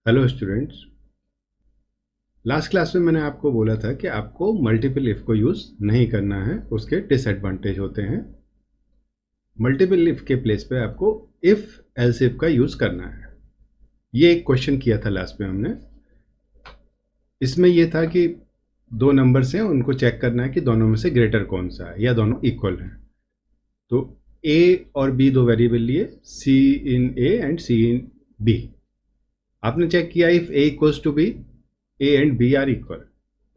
Hello students. Last class में मैंने आपको बोला था कि आपको मल्टीपल इफ़ को यूज़ नहीं करना है, उसके डिसएडवांटेज होते हैं। मल्टीपल इफ़ के प्लेस पे आपको इफ़ एल्स इफ का यूज़ करना है। ये एक क्वेश्चन किया था लास्ट में हमने। इसमें ये था कि दो नंबर्स हैं, उनको चेक करना है कि दोनों में से ग्रेटर कौन सा है या दोनों इक्वल हैं। तो ए और बी दो वेरिएबल लिए, c in a and c in b. आपने चेक किया if a equals to b, a and b are equal.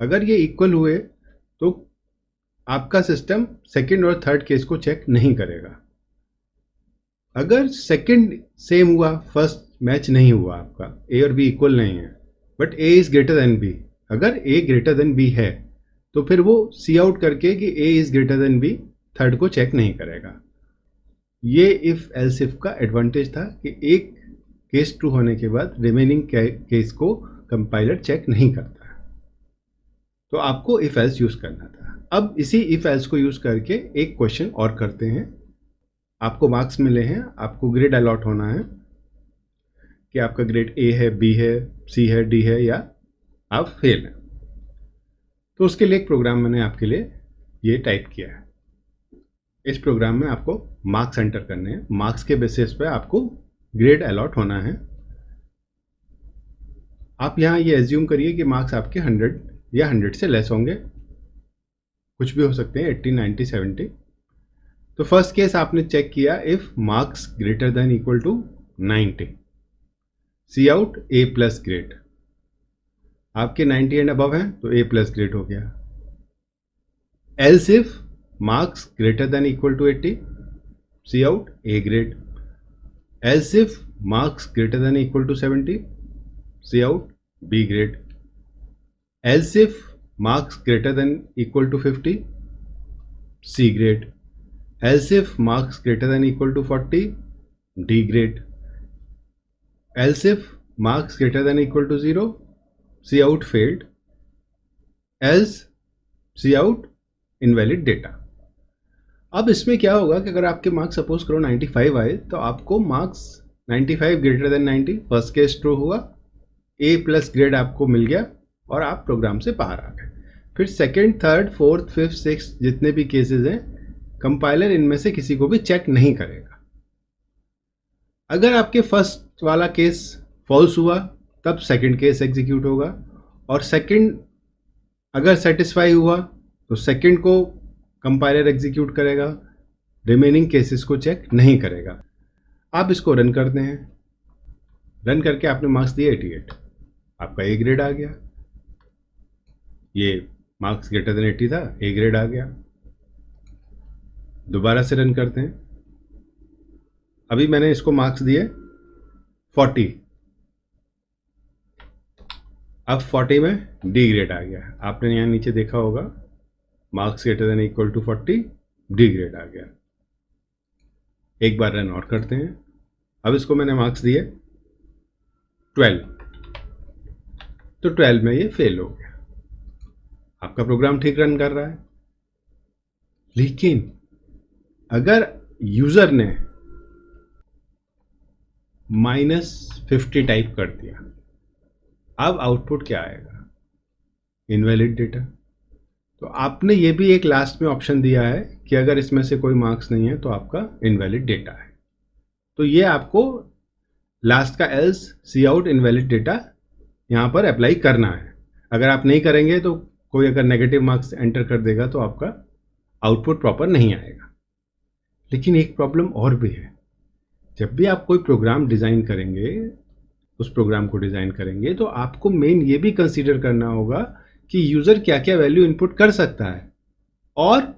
अगर ये इक्वल हुए तो आपका सिस्टम सेकंड और थर्ड केस को चेक नहीं करेगा। अगर सेकंड सेम हुआ, फर्स्ट मैच नहीं हुआ, आपका ए और बी इक्वल नहीं है, but a is greater than b, अगर ए ग्रेटर देन बी है तो फिर वो सी आउट करके कि a is greater than b third को चेक नहीं करेगा। ये इफ एल्स इफ का एडवांटेज था कि एक केस ट्रू होने के बाद रिमेनिंग केस को कंपाइलर चेक नहीं करता। तो आपको इफ एल्स यूज करना था। अब इसी इफ एल्स को यूज करके एक क्वेश्चन और करते हैं। आपको मार्क्स मिले हैं, आपको ग्रेड अलॉट होना है कि आपका ग्रेड ए है, बी है, सी है, डी है या आप फेल हैं। तो उसके लिए एक प्रोग्राम मैंने आपके लिए ये टाइप किया है। इस प्रोग्राम में आपको मार्क्स एंटर करने हैं। मार्क्स के बेसिस पे आपको ग्रेड अलॉट होना है। आप यहाँ ये एज्यूम करिए कि मार्क्स आपके 100 या 100 से लेस होंगे, कुछ भी हो सकते हैं, 80, 90, 70। तो फर्स्ट केस आपने चेक किया if marks greater than equal to 90, cout A plus grade. आपके 90 एंड अबव हैं तो ए प्लस ग्रेड हो गया। Else if marks greater than equal to 80, cout A grade. Else if marks greater than equal to 70, cout B grade. Else if marks greater than equal to 50, C grade. Else if marks greater than equal to 40, D grade. Else if marks greater than equal to 0, C out failed. Else C out invalid data. अब इसमें क्या होगा कि अगर आपके marks suppose करो 95 आए तो आपको marks 95 greater than 90, first case true हुआ, ए प्लस ग्रेड आपको मिल गया और आप प्रोग्राम से बाहर आ गए। फिर second, third, fourth, fifth, six जितने भी केसेस हैं, कंपाइलर इनमें से किसी को भी चेक नहीं करेगा। अगर आपके फर्स्ट वाला केस फॉल्स हुआ तब सेकंड केस एग्जीक्यूट होगा, और सेकंड अगर सेटिस्फाई हुआ तो सेकंड को कंपाइलर एग्जीक्यूट करेगा, रिमेनिंग केसेस को चेक नहीं करेगा। आप इसको रन करते हैं। रन करके आपने मार्क्स दिए 88, आपका ए ग्रेड आ गया। ये मार्क्स ग्रेटर देन 80 था, ए ग्रेड आ गया। दोबारा से रन करते हैं। अभी मैंने इसको मार्क्स दिए 40, अब 40 में डी ग्रेड आ गया। आपने यहाँ नीचे देखा होगा marks greater than equal to 40, D grade आ गया। एक बार रन और करते हैं। अब इसको मैंने मार्क्स दिए 12, तो 12 में ये फेल हो गया। आपका प्रोग्राम ठीक रन कर रहा है, लेकिन अगर यूजर ने -50 टाइप कर दिया, अब आउटपुट क्या आएगा? Invalid data. तो आपने ये भी एक लास्ट में ऑप्शन दिया है कि अगर इसमें से कोई मार्क्स नहीं है तो आपका इनवैलिड डेटा है। तो ये आपको लास्ट का एल्स सी आउट इनवैलिड डेटा यहाँ पर अप्लाई करना है। अगर आप नहीं करेंगे तो कोई अगर नेगेटिव मार्क्स एंटर कर देगा तो आपका आउटपुट प्रॉपर नहीं आएगा। लेकिन एक प्रॉब्लम और भी है। जब भी आप कोई प्रोग्राम डिज़ाइन करेंगे, उस प्रोग्राम को डिज़ाइन करेंगे तो आपको मेन ये भी कंसीडर करना होगा कि यूज़र क्या क्या वैल्यू इनपुट कर सकता है, और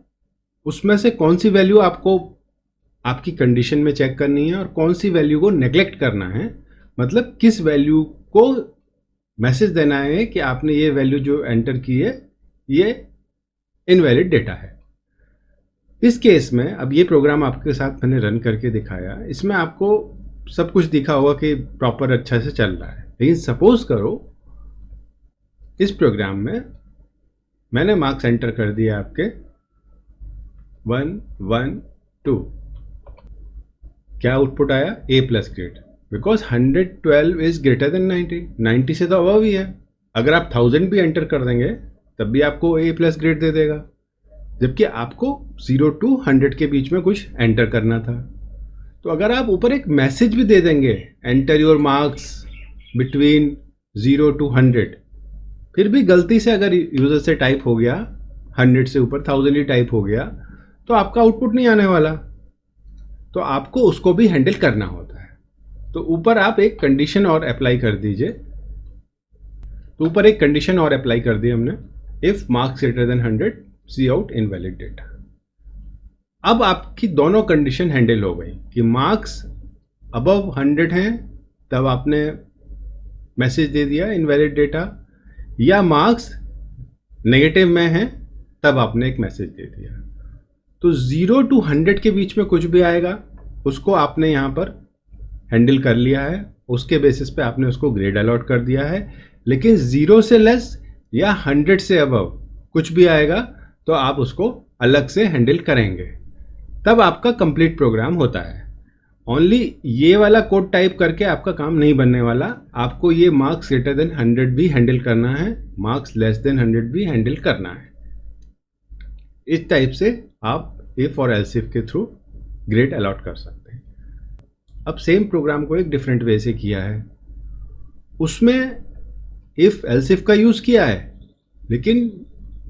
उसमें से कौन सी वैल्यू आपको आपकी कंडीशन में चेक करनी है और कौन सी वैल्यू को नेग्लेक्ट करना है। मतलब किस वैल्यू को मैसेज देना है कि आपने ये वैल्यू जो एंटर की है ये इनवैलिड डेटा है। इस केस में अब ये प्रोग्राम आपके साथ मैंने रन करके दिखाया, इसमें आपको सब कुछ दिखा होगा कि प्रॉपर अच्छा से चल रहा है। लेकिन सपोज करो इस प्रोग्राम में मैंने मार्क्स एंटर कर दिया आपके 1, 1, 2, क्या आउटपुट आया? A plus grade. Because 112 is greater than 90, 90 से तो अबव ही है। अगर आप 1000 भी एंटर कर देंगे तब भी आपको ए प्लस ग्रेड दे देगा, जबकि आपको 0 to 100 के बीच में कुछ एंटर करना था। तो अगर आप ऊपर एक मैसेज भी दे देंगे, enter your marks between 0 to 100, फिर भी गलती से अगर यूज़र से टाइप हो गया 100 से ऊपर 1000 ही टाइप हो गया तो आपका आउटपुट नहीं आने वाला, तो आपको उसको भी हैंडल करना होता है। तो ऊपर आप एक कंडीशन और अप्लाई कर दीजिए। तो ऊपर एक कंडीशन और अप्लाई कर दी हमने, if marks greater than 100 cout invalid data. अब आपकी दोनों कंडीशन हैंडल हो गई कि मार्क्स अबव 100 हैं तब आपने मैसेज दे दिया इनवैलिड डेटा, या मार्क्स नेगेटिव में हैं तब आपने एक मैसेज दे दिया। तो 0 to 100 के बीच में कुछ भी आएगा उसको आपने यहाँ पर हैंडल कर लिया है, उसके बेसिस पे आपने उसको ग्रेड अलॉट कर दिया है। लेकिन 0 से लेस या 100 से अबव कुछ भी आएगा तो आप उसको अलग से हैंडल करेंगे, तब आपका कंप्लीट प्रोग्राम होता है। ओनली ये वाला कोड टाइप करके आपका काम नहीं बनने वाला, आपको ये मार्क्स ग्रेटर देन 100 भी हैंडल करना है, मार्क्स लेस देन 100 भी हैंडल करना है। इस टाइप से आप इफ और एल्स इफ के थ्रू ग्रेड अलॉट कर सकते हैं। अब सेम प्रोग्राम को एक डिफरेंट वे से किया है, उसमें इफ एल्स इफ का यूज़ किया है लेकिन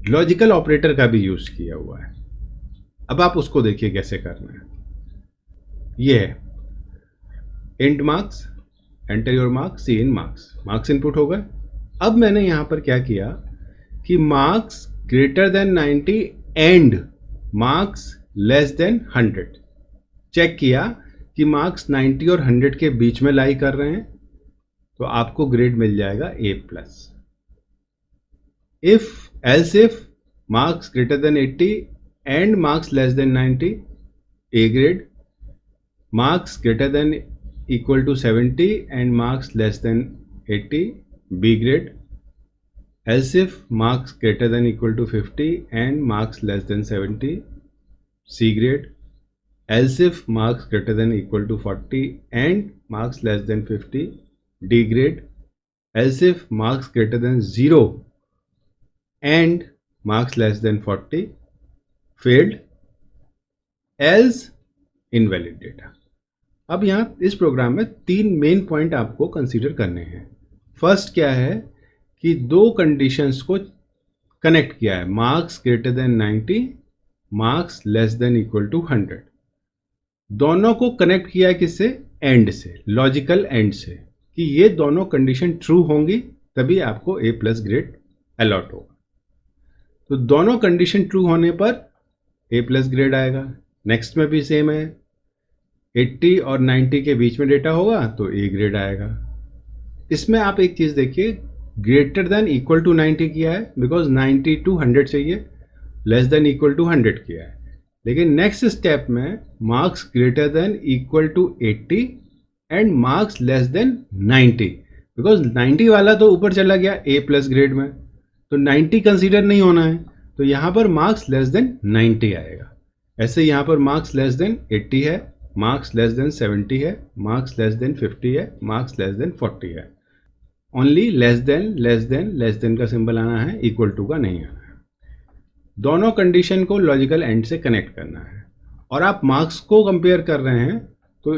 लॉजिकल ऑपरेटर का भी यूज़ किया हुआ है। अब आप उसको देखिए कैसे करना है। ये है int marks, enter your marks, cin marks, marks input हो गए। अब मैंने यहाँ पर क्या किया कि marks greater than 90 and marks less than 100 check किया कि मार्क्स 90 और 100 के बीच में लाई कर रहे हैं तो आपको ग्रेड मिल जाएगा A plus. If else if marks greater than 80 and marks less than 90 A grade, marks greater than equal to 70 and marks less than 80 B grade, else if marks greater than equal to 50 and marks less than 70 C grade, else if marks greater than equal to 40 and marks less than 50 D grade, else if marks greater than 0 and marks less than 40 failed, else invalid data। अब यहाँ इस programme में 3 main point आपको consider करने हैं। First क्या है कि 2 कंडीशंस को कनेक्ट किया है, marks greater than 90, marks less than equal to 100, दोनों को कनेक्ट किया है किससे, एंड से, लॉजिकल एंड से, कि ये दोनों कंडीशन ट्रू होंगी तभी आपको ए प्लस ग्रेड अलॉट होगा। तो दोनों कंडीशन ट्रू होने पर ए प्लस ग्रेड आएगा। नेक्स्ट में भी सेम है, 80 और 90 के बीच में डेटा होगा तो ए ग्रेड आएगा। इसमें आप एक चीज़ देखिए, ग्रेटर देन इक्वल टू 90 किया है बिकॉज 90 to 100 चाहिए, लेस देन इक्वल टू 100 किया है। लेकिन नेक्स्ट स्टेप में marks greater than equal to 80 and marks less than 90, because 90 वाला तो ऊपर चला गया ए प्लस ग्रेड में, तो 90 कंसीडर नहीं होना है, तो यहाँ पर मार्क्स लेस देन 90 आएगा। ऐसे यहाँ पर मार्क्स लेस देन 80 है, मार्क्स लेस देन 70 है, मार्क्स लेस देन 50 है, मार्क्स लेस देन 40 है। ओनली लेस देन का सिंबल आना है, इक्वल टू का नहीं आना है। दोनों कंडीशन को लॉजिकल एंड से कनेक्ट करना है। और आप मार्क्स को कंपेयर कर रहे हैं तो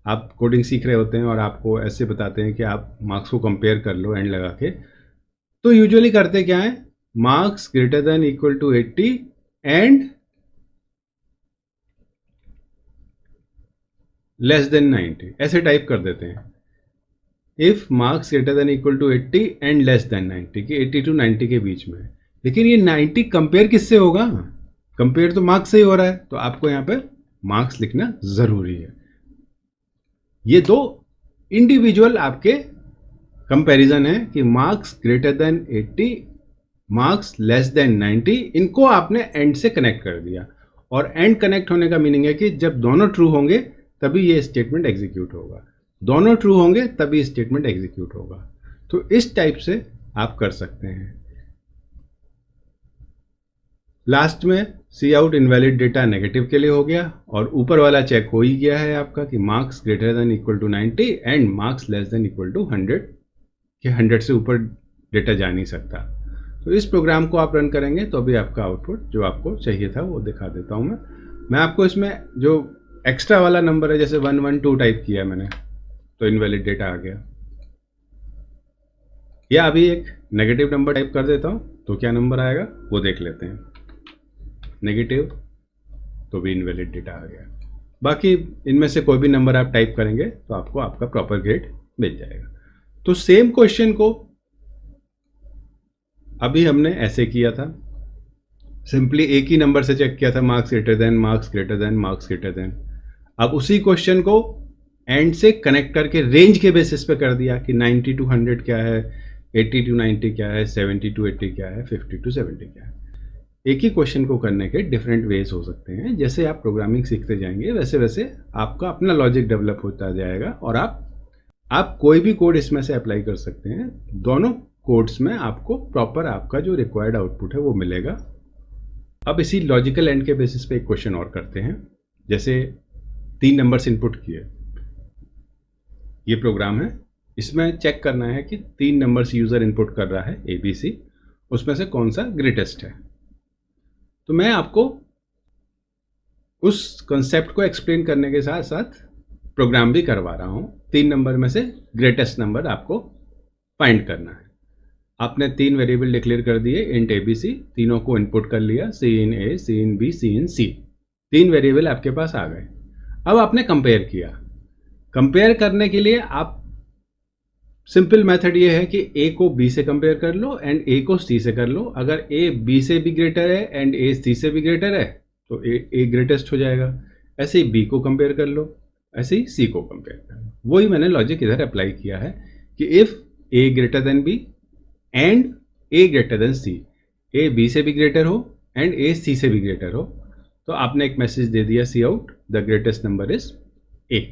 आप कोडिंग सीख रहे होते हैं और आपको ऐसे बताते हैं कि आप मार्क्स को कंपेयर कर लो एंड लगा के, तो यूजुअली करते क्या है, marks greater than equal to 80 and less than 90 ऐसे टाइप कर देते हैं। If marks greater than equal to 80 and less than 90, कि 80 to 90 के बीच में। लेकिन ये 90 कंपेयर किससे होगा, कंपेयर तो मार्क्स से ही हो रहा है, तो आपको यहाँ पे मार्क्स लिखना जरूरी है। ये 2 इंडिविजुअल आपके कंपैरिजन है कि marks greater than 80, marks less than 90, इनको आपने एंड से कनेक्ट कर दिया। और एंड कनेक्ट होने का मीनिंग है कि जब दोनों ट्रू होंगे तभी ये स्टेटमेंट एग्जीक्यूट होगा, दोनों ट्रू होंगे तभी स्टेटमेंट एग्जीक्यूट होगा। तो इस टाइप से आप कर सकते हैं। लास्ट में सी आउट इनवैलिड डेटा नेगेटिव के लिए हो गया, और ऊपर वाला चेक हो ही गया है आपका कि marks greater than equal to 90 and marks less than equal to 100, कि 100 से ऊपर डेटा जा नहीं सकता। तो इस प्रोग्राम को आप रन करेंगे तो अभी आपका आउटपुट जो आपको चाहिए था वो दिखा देता हूँ मैं आपको इसमें जो एक्स्ट्रा वाला नंबर है, जैसे 112 टाइप किया मैंने तो इनवैलिड डेटा आ गया, या अभी एक नेगेटिव नंबर टाइप कर देता हूँ तो क्या नंबर आएगा वो देख लेते हैं, नेगेटिव, तो भी इनवैलिड डेटा आ गया। बाकी इनमें से कोई भी नंबर आप टाइप करेंगे तो आपको आपका प्रॉपर ग्रेड मिल जाएगा। तो सेम क्वेश्चन को अभी हमने ऐसे किया था, सिंपली एक ही नंबर से चेक किया था, marks greater then, marks greater then, marks greater then. अब उसी क्वेश्चन को एंड से कनेक्ट करके रेंज के बेसिस पे कर दिया कि 90 to 100 क्या है, 80 to 90 क्या है, 70 to 80 क्या है, 50 to 70 क्या है। एक ही क्वेश्चन को करने के डिफरेंट वेज हो सकते हैं। जैसे आप प्रोग्रामिंग सीखते जाएंगे वैसे वैसे आपका अपना लॉजिक डेवलप होता जाएगा और आप कोई भी कोड इसमें से अप्लाई कर सकते हैं। दोनों कोड्स में आपको प्रॉपर आपका जो रिक्वायर्ड आउटपुट है वो मिलेगा। अब इसी लॉजिकल एंड के बेसिस पे एक क्वेश्चन और करते हैं। जैसे 3 नंबर्स इनपुट किए, ये प्रोग्राम है, इसमें चेक करना है कि 3 नंबर्स यूज़र इनपुट कर रहा है ABC, उसमें से कौन सा ग्रेटेस्ट है। तो मैं आपको उस कंसेप्ट को एक्सप्लेन करने के साथ साथ प्रोग्राम भी करवा रहा हूँ। 3 नंबर में से ग्रेटेस्ट नंबर आपको फाइंड करना है। आपने 3 वेरिएबल डिक्लेयर कर दिए, इंट ABC, तीनों को इनपुट कर लिया, C in A, C in B, C in C, 3 variable आपके पास आ गए। अब आपने कंपेयर किया। कंपेयर करने के लिए आप सिंपल मेथड ये है कि A को B से कंपेयर कर लो एंड A को C से कर लो। अगर A B से भी ग्रेटर है एंड A C से भी ग्रेटर है तो A ग्रेटेस्ट हो जाएगा। ऐसे ही B को कंपेयर कर लो, ऐसे ही C को कंपेयर कर लो। वही मैंने लॉजिक इधर अप्लाई किया है कि if A greater than B and A greater than C, A B से भी ग्रेटर हो एंड A C से भी ग्रेटर हो, तो आपने एक मैसेज दे दिया cout the greatest number is A।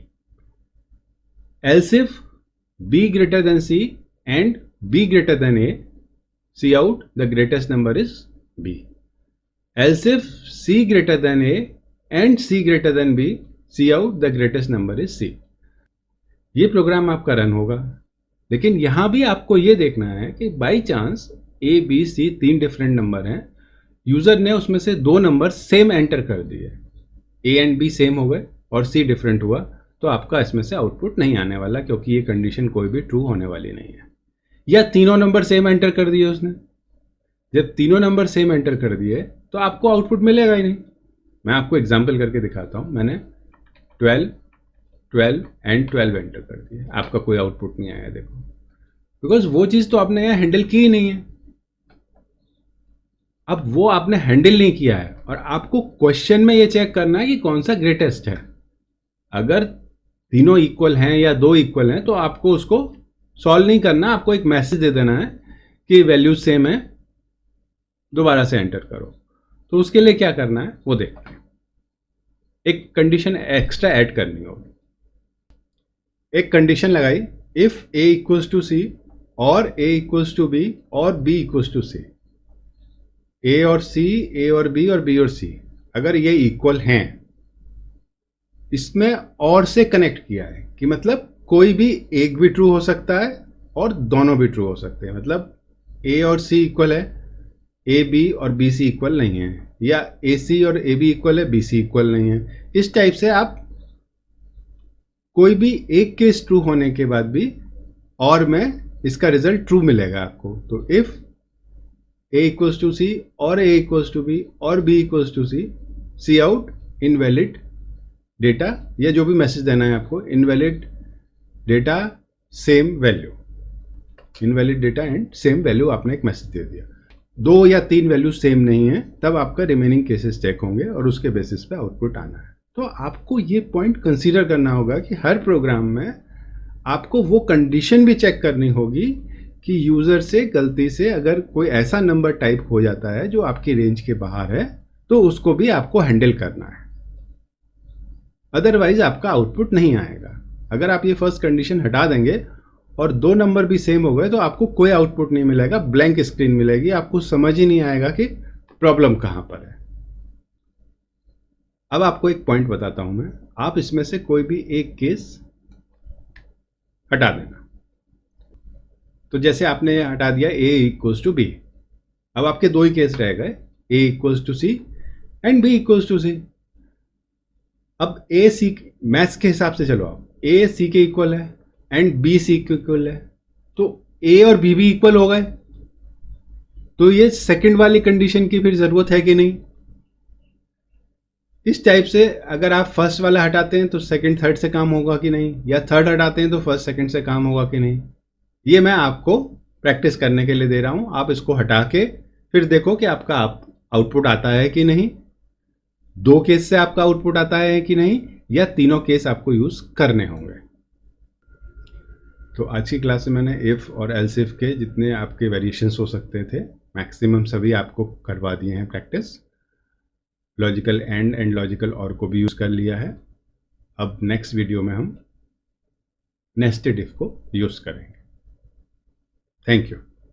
Else if B greater than C and B greater than A, C out the greatest number is B. Else if C greater than A and C greater than B, C out the greatest number is C. ये programme आपका run होगा, लेकिन यहाँ भी आपको ये देखना है कि by chance A, B, C 3 different number हैं, यूज़र ने उसमें से 2 नंबर सेम एंटर कर दिए, A एंड B सेम हो गए और C डिफरेंट हुआ, तो आपका इसमें से आउटपुट नहीं आने वाला, क्योंकि ये कंडीशन कोई भी ट्रू होने वाली नहीं है। या तीनों नंबर सेम एंटर कर दिए उसने, जब तीनों नंबर सेम एंटर कर दिए तो आपको आउटपुट मिलेगा ही नहीं। मैं आपको एग्जांपल करके दिखाता हूँ। मैंने 12, 12 एंड 12 एंटर कर दिए, आपका कोई आउटपुट नहीं आया। देखो, बिकॉज वो चीज़ तो आपने यहाँ हैंडल की ही नहीं है। अब वो आपने हैंडल नहीं किया है और आपको क्वेश्चन में ये चेक करना है कि कौन सा ग्रेटेस्ट है। अगर तीनों इक्वल हैं या 2 इक्वल हैं तो आपको उसको सॉल्व नहीं करना, आपको एक मैसेज दे देना है कि वैल्यू सेम है, दोबारा से एंटर करो। तो उसके लिए क्या करना है वो देखते हैं। एक कंडीशन एक्स्ट्रा ऐड करनी होगी। एक कंडीशन लगाई, if A equals to C और A इक्वल्स टू B और B equals to C। A और C, A और B और B और C अगर ये इक्वल हैं, इसमें और से कनेक्ट किया है कि मतलब कोई भी एक भी ट्रू हो सकता है और दोनों भी ट्रू हो सकते हैं। मतलब A और C इक्वल है, A B और B C इक्वल नहीं है, या A C और A B इक्वल है, B C इक्वल नहीं है। इस टाइप से आप कोई भी एक केस ट्रू होने के बाद भी और में इसका रिजल्ट ट्रू मिलेगा आपको। तो if A equals to C और A इक्वल्स टू B और B equals to C, C out invalid data, या जो भी मैसेज देना है आपको, invalid data same value, invalid data and same value आपने एक मैसेज दे दिया। 2 या 3 वैल्यू सेम नहीं है, तब आपका रिमेनिंग केसेस चेक होंगे और उसके बेसिस पे आउटपुट आना है। तो आपको ये पॉइंट कंसीडर करना होगा कि हर प्रोग्राम में आपको वो कंडीशन भी चेक करनी होगी कि यूज़र से गलती से अगर कोई ऐसा नंबर टाइप हो जाता है जो आपकी रेंज के बाहर है, तो उसको भी आपको हैंडल करना है, अदरवाइज आपका आउटपुट नहीं आएगा। अगर आप ये फर्स्ट कंडीशन हटा देंगे और 2 नंबर भी सेम हो गए तो आपको कोई आउटपुट नहीं मिलेगा, ब्लैंक स्क्रीन मिलेगी। आपको समझ ही नहीं आएगा कि प्रॉब्लम कहाँ पर है। अब आपको एक पॉइंट बताता हूं मैं, आप इसमें से कोई भी एक केस हटा देना। तो जैसे आपने हटा दिया a इक्वल्स टू बी, अब आपके दो ही केस रह गए, a equals to c and b equals to c. अब a सी, मैथ्स के हिसाब से चलो, आप a सी के इक्वल है एंड b सी के इक्वल है, तो a और b भी इक्वल हो गए, तो ये सेकंड वाली कंडीशन की फिर जरूरत है कि नहीं। इस टाइप से अगर आप फर्स्ट वाला हटाते हैं तो सेकंड थर्ड से काम होगा कि नहीं, या थर्ड हटाते हैं तो फर्स्ट सेकंड से काम होगा कि नहीं। ये मैं आपको प्रैक्टिस करने के लिए दे रहा हूं। आप इसको हटा के फिर देखो कि आपका आउटपुट आता है कि नहीं, दो केस से आपका आउटपुट आता है कि नहीं, या तीनों केस आपको यूज करने होंगे। तो आज की क्लास में मैंने इफ और एल्स इफ के जितने आपके वेरिएशंस हो सकते थे मैक्सिमम सभी आपको करवा दिए हैं प्रैक्टिस। लॉजिकल एंड लॉजिकल और को भी यूज कर लिया है। अब नेक्स्ट वीडियो में हम नेस्टेड इफ को यूज करेंगे। Thank you.